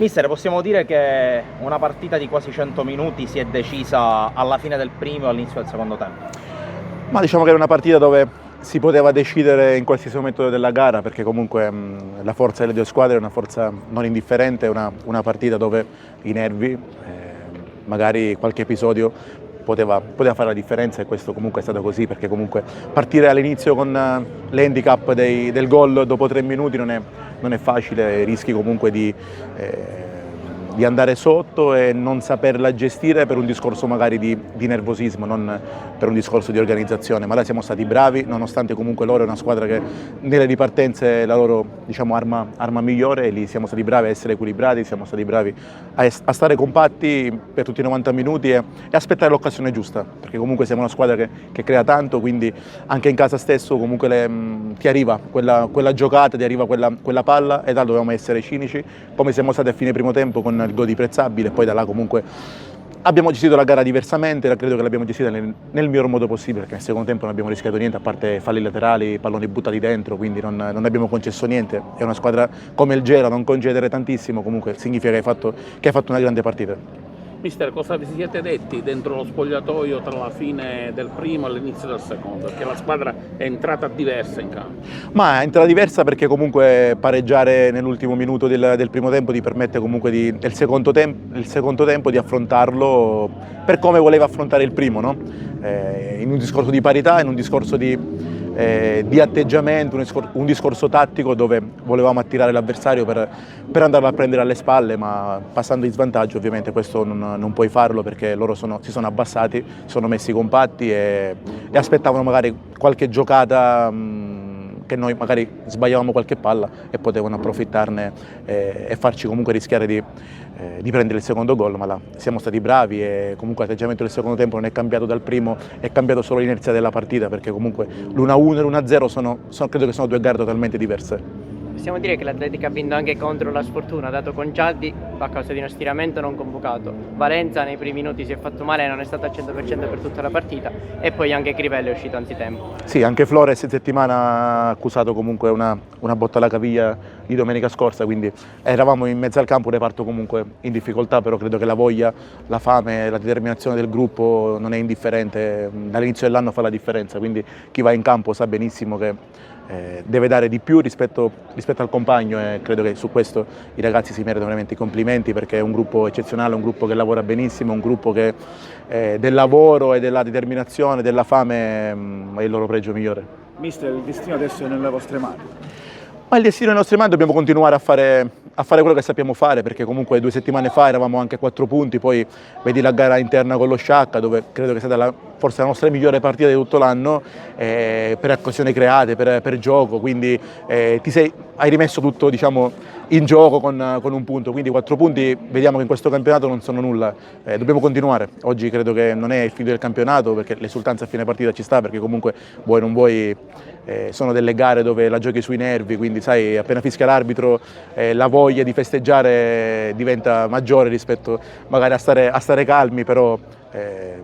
Mister, possiamo dire che una partita di quasi 100 minuti si è decisa alla fine del primo e all'inizio del secondo tempo? Ma diciamo che era una partita dove si poteva decidere in qualsiasi momento della gara, perché comunque la forza delle due squadre è una forza non indifferente, è una partita dove i nervi, magari qualche episodio poteva fare la differenza, e questo comunque è stato così, perché comunque partire all'inizio con l'handicap del gol dopo 3 minuti non è facile, rischi comunque di andare sotto e non saperla gestire per un discorso magari di nervosismo, non per un discorso di organizzazione. Ma là siamo stati bravi, nonostante comunque loro è una squadra che nelle ripartenze è la loro, diciamo, arma migliore, e lì siamo stati bravi a essere equilibrati, siamo stati bravi a stare compatti per tutti i 90 minuti e aspettare l'occasione giusta, perché comunque siamo una squadra che crea tanto, quindi anche in casa stesso comunque ti arriva quella giocata, ti arriva quella palla, e da dovevamo essere cinici, come siamo stati a fine primo tempo con il gol di Prezzabile, e poi da là comunque abbiamo gestito la gara diversamente, credo che l'abbiamo gestita nel miglior modo possibile, perché nel secondo tempo non abbiamo rischiato niente, a parte falli laterali, palloni buttati dentro, quindi non abbiamo concesso niente. È una squadra come il Gela, non concedere tantissimo comunque significa che hai fatto una grande partita. Mister, cosa vi siete detti dentro lo spogliatoio tra la fine del primo e l'inizio del secondo? Perché la squadra è entrata diversa in campo. Ma è entrata diversa perché comunque pareggiare nell'ultimo minuto del primo tempo ti permette comunque il secondo tempo di affrontarlo per come voleva affrontare il primo, no? In un discorso di parità, in un discorso di atteggiamento, un discorso tattico dove volevamo attirare l'avversario per andarlo a prendere alle spalle, ma passando in svantaggio ovviamente questo non puoi farlo, perché loro si sono abbassati, si sono messi compatti e aspettavano magari qualche giocata che noi magari sbagliavamo qualche palla e potevano approfittarne e farci comunque rischiare di prendere il secondo gol, ma là siamo stati bravi e comunque l'atteggiamento del secondo tempo non è cambiato dal primo, è cambiato solo l'inerzia della partita, perché comunque l'1-1 e l'1-0 credo che sono due gare totalmente diverse. Possiamo dire che l'Atletica ha vinto anche contro la sfortuna, dato con Gialdi a causa di uno stiramento non convocato. Valenza nei primi minuti si è fatto male, non è stato al 100% per tutta la partita, e poi anche Crivello è uscito anzitempo. Sì, anche Flores in settimana ha accusato comunque una botta alla caviglia di domenica scorsa, quindi eravamo in mezzo al campo, un reparto comunque in difficoltà, però credo che la voglia, la fame, la determinazione del gruppo non è indifferente, dall'inizio dell'anno fa la differenza, quindi chi va in campo sa benissimo che deve dare di più rispetto al compagno, e credo che su questo i ragazzi si meritano veramente i complimenti, perché è un gruppo eccezionale, un gruppo che lavora benissimo, un gruppo che del lavoro e della determinazione, della fame è il loro pregio migliore. Mister, il destino adesso è nelle vostre mani. Ma il destino è nelle nostre mani, dobbiamo continuare a fare quello che sappiamo fare, perché comunque 2 settimane fa eravamo anche a 4 punti, poi vedi la gara interna con lo Sciacca, dove credo che sia stata forse la nostra migliore partita di tutto l'anno, per occasioni create, per gioco, quindi hai rimesso tutto, diciamo, in gioco con un punto, quindi 4 punti vediamo che in questo campionato non sono nulla, dobbiamo continuare. Oggi credo che non è il fine del campionato, perché l'esultanza a fine partita ci sta, perché comunque vuoi o non vuoi sono delle gare dove la giochi sui nervi, quindi sai, appena fischia l'arbitro la voglia di festeggiare diventa maggiore rispetto magari a stare calmi, però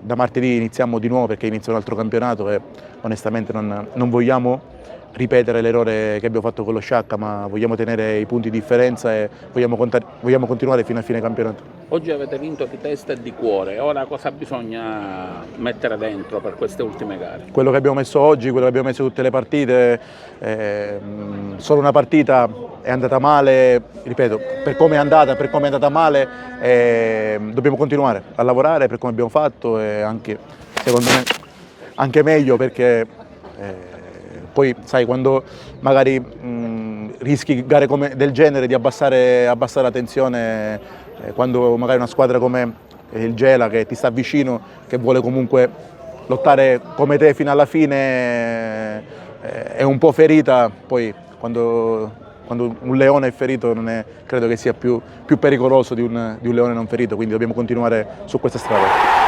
da martedì iniziamo di nuovo, perché inizia un altro campionato e onestamente non vogliamo ripetere l'errore che abbiamo fatto con lo Sciacca, ma vogliamo tenere i punti di differenza e vogliamo continuare fino a fine campionato. Oggi avete vinto di testa e di cuore, ora cosa bisogna mettere dentro per queste ultime gare? Quello che abbiamo messo oggi, quello che abbiamo messo tutte le partite, solo una partita è andata male, ripeto, per come è andata male, dobbiamo continuare a lavorare per come abbiamo fatto, e anche, secondo me, anche meglio, perché poi sai, quando magari rischi gare del genere di abbassare la tensione, quando magari una squadra come il Gela, che ti sta vicino, che vuole comunque lottare come te fino alla fine, è un po' ferita, poi quando un leone è ferito credo che sia più pericoloso di un leone non ferito, quindi dobbiamo continuare su questa strada.